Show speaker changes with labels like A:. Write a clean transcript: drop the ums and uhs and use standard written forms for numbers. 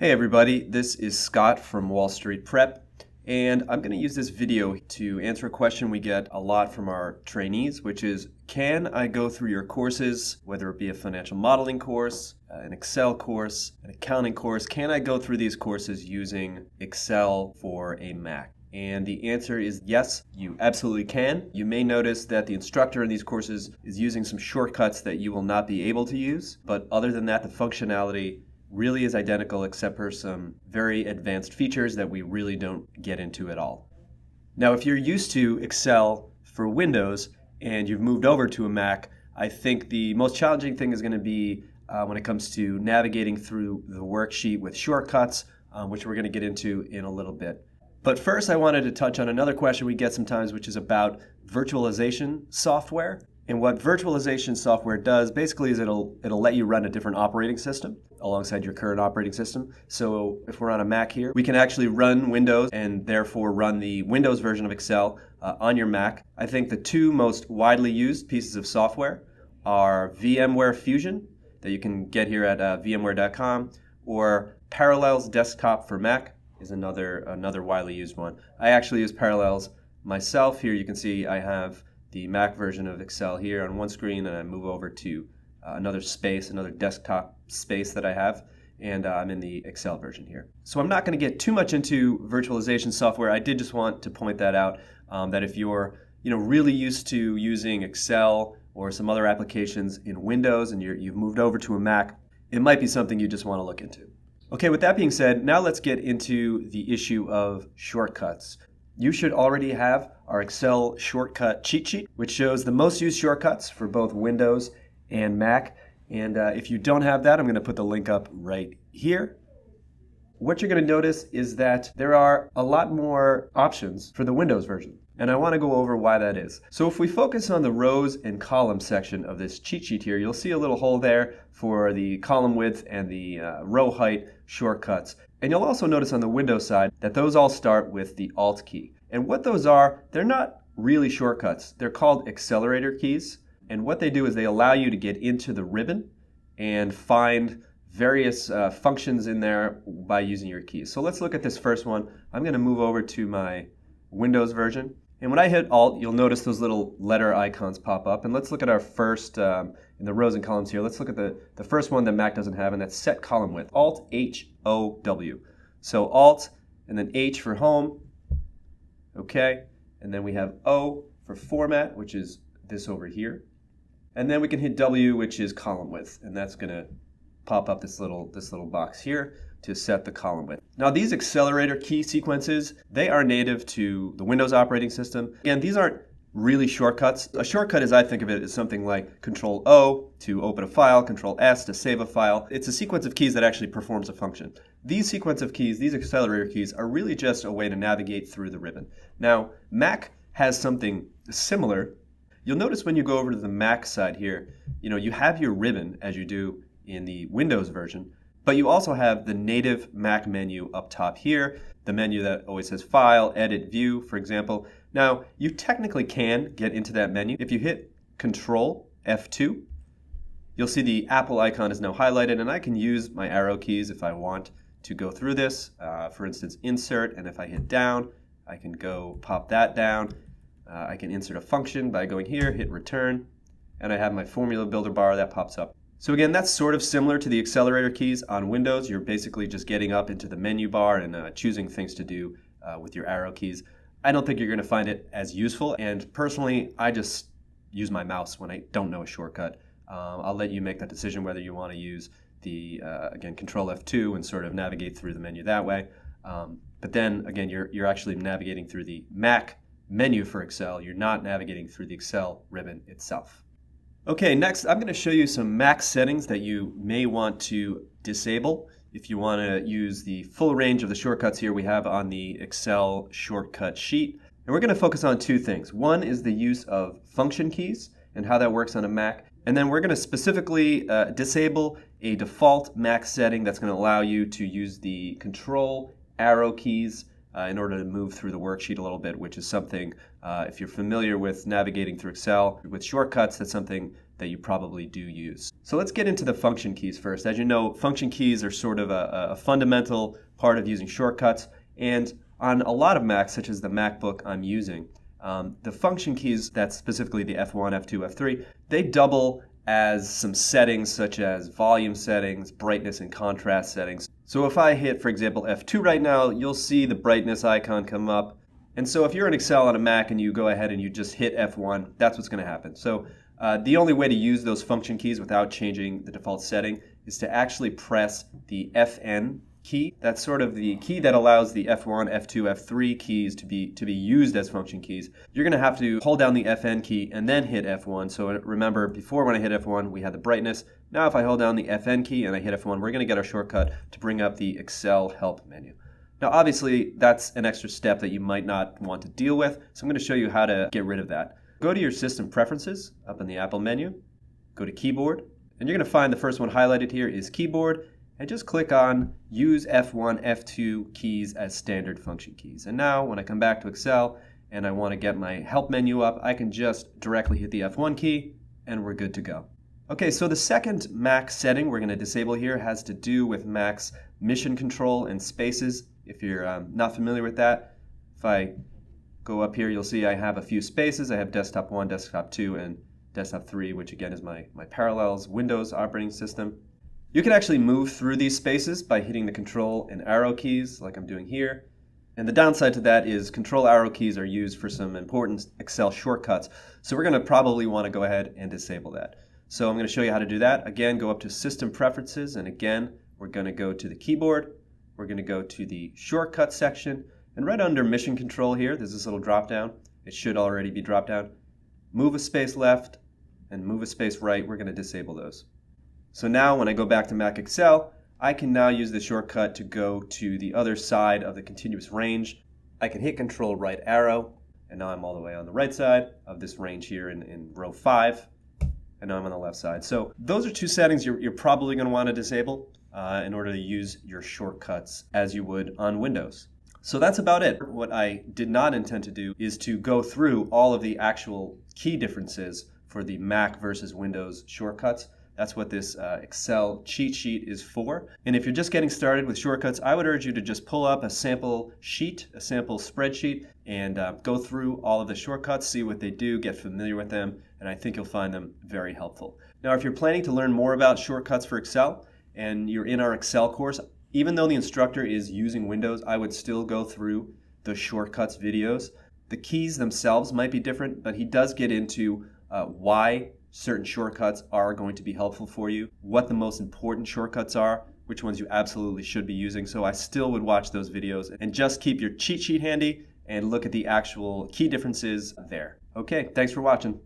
A: Hey everybody, this is Scott from Wall Street Prep, and I'm going to use this video to answer a question we get a lot from our trainees, which is, can I go through your courses, whether it be a financial modeling course, an Excel course, an accounting course, can I go through these courses using Excel for a Mac? And the answer is yes, you absolutely can. You may notice that the instructor in these courses is using some shortcuts that you will not be able to use, but other than that, the functionality really is identical except for some very advanced features that we really don't get into at all. Now, if you're used to Excel for Windows and you've moved over to a Mac, I think the most challenging thing is going to be when it comes to navigating through the worksheet with shortcuts, which we're going to get into in a little bit. But first, I wanted to touch on another question we get sometimes, which is about virtualization software. And what virtualization software does basically is it'll let you run a different operating system alongside your current operating system. So if we're on a Mac here, we can actually run Windows and therefore run the Windows version of Excel on your Mac. I think the two most widely used pieces of software are VMware Fusion that you can get here at vmware.com, or Parallels Desktop for Mac is another widely used one. I actually use Parallels myself. Here you can see I have the Mac version of Excel here on one screen, and I move over to another desktop space that I have, and I'm in the Excel version here. So I'm not going to get too much into virtualization software. I did just want to point that out, that if you're really used to using Excel or some other applications in Windows and you've moved over to a Mac, it might be something you just want to look into. Okay, with that being said, now let's get into the issue of shortcuts. You should already have our Excel shortcut cheat sheet, which shows the most used shortcuts for both Windows and Mac. And if you don't have that, I'm going to put the link up right here. What you're going to notice is that there are a lot more options for the Windows version. And I want to go over why that is. So if we focus on the rows and columns section of this cheat sheet here, you'll see a little hole there for the column width and the row height shortcuts. And you'll also notice on the Windows side that those all start with the Alt key. And what those are, they're not really shortcuts. They're called accelerator keys. And what they do is they allow you to get into the ribbon and find various functions in there by using your keys. So let's look at this first one. I'm going to move over to my Windows version. And when I hit Alt, you'll notice those little letter icons pop up. And let's look at our first, in the rows and columns here, let's look at the first one that Mac doesn't have, and that's Set Column Width, Alt H-O-W. So Alt, and then H for Home, okay? And then we have O for Format, which is this over here. And then we can hit W, which is Column Width, and that's gonna pop up this little box here to set the column width. Now these accelerator key sequences, they are native to the Windows operating system. And these aren't really shortcuts. A shortcut, as I think of it, is something like Control O to open a file, Control S to save a file. It's a sequence of keys that actually performs a function. These sequence of keys, these accelerator keys, are really just a way to navigate through the ribbon. Now, Mac has something similar. You'll notice when you go over to the Mac side here, you have your ribbon as you do in the Windows version, but you also have the native Mac menu up top here, the menu that always says File, Edit, View, for example. Now, you technically can get into that menu. If you hit Control F2, you'll see the Apple icon is now highlighted, and I can use my arrow keys if I want to go through this. For instance, Insert, and if I hit down, I can go pop that down. I can insert a function by going here, hit Return, and I have my Formula Builder bar that pops up. So again, that's sort of similar to the accelerator keys on Windows. You're basically just getting up into the menu bar and choosing things to do with your arrow keys. I don't think you're going to find it as useful, and personally, I just use my mouse when I don't know a shortcut. I'll let you make that decision whether you want to use the, again, Control F2 and sort of navigate through the menu that way. But then, again, you're actually navigating through the Mac menu for Excel. You're not navigating through the Excel ribbon itself. Okay, next I'm going to show you some Mac settings that you may want to disable if you want to use the full range of the shortcuts here we have on the Excel shortcut sheet. And we're going to focus on two things. One is the use of function keys and how that works on a Mac. And then we're going to specifically disable a default Mac setting that's going to allow you to use the Control arrow keys in order to move through the worksheet a little bit, which is something, if you're familiar with navigating through Excel with shortcuts, that's something that you probably do use. So let's get into the function keys first. As you know, function keys are sort of a fundamental part of using shortcuts, and on a lot of Macs, such as the MacBook I'm using, the function keys, that's specifically the F1, F2, F3, they double as some settings such as volume settings, brightness and contrast settings. So if I hit, for example, F2 right now, you'll see the brightness icon come up. And so if you're in Excel on a Mac and you go ahead and you just hit F1, that's what's going to happen. So the only way to use those function keys without changing the default setting is to actually press the FN key. That's sort of the key that allows the F1, F2, F3 keys to be used as function keys. You're going to have to hold down the FN key and then hit F1. So remember, before when I hit F1, we had the brightness. Now if I hold down the FN key and I hit F1, we're going to get our shortcut to bring up the Excel help menu. Now obviously that's an extra step that you might not want to deal with, so I'm going to show you how to get rid of that. Go to your System Preferences up in the Apple menu, go to Keyboard, and you're going to find the first one highlighted here is Keyboard, and just click on Use F1, F2 keys as standard function keys. And now when I come back to Excel and I want to get my help menu up, I can just directly hit the F1 key and we're good to go. Okay, so the second Mac setting we're going to disable here has to do with Mac's mission control and spaces. If you're not familiar with that, if I go up here, you'll see I have a few spaces. I have Desktop 1, Desktop 2, and Desktop 3, which again is my Parallels Windows operating system. You can actually move through these spaces by hitting the Control and arrow keys like I'm doing here. And the downside to that is Control arrow keys are used for some important Excel shortcuts. So we're going to probably want to go ahead and disable that. So I'm going to show you how to do that. Again, go up to System Preferences, and again, we're going to go to the keyboard. We're going to go to the shortcut section, and right under Mission Control here, there's this little drop down. It should already be dropped down. Move a space left and move a space right. We're going to disable those. So now when I go back to Mac Excel, I can now use the shortcut to go to the other side of the continuous range. I can hit Control right arrow, and now I'm all the way on the right side of this range here in row 5, and now I'm on the left side. So those are two settings you're probably going to want to disable in order to use your shortcuts as you would on Windows. So that's about it. What I did not intend to do is to go through all of the actual key differences for the Mac versus Windows shortcuts. That's what this Excel cheat sheet is for. And if you're just getting started with shortcuts, I would urge you to just pull up a sample sheet, a sample spreadsheet, and go through all of the shortcuts, see what they do, get familiar with them, and I think you'll find them very helpful. Now, if you're planning to learn more about shortcuts for Excel, and you're in our Excel course, even though the instructor is using Windows, I would still go through the shortcuts videos. The keys themselves might be different, but he does get into why certain shortcuts are going to be helpful for you, what the most important shortcuts are, which ones you absolutely should be using. So I still would watch those videos and just keep your cheat sheet handy and look at the actual key differences there. Okay, thanks for watching.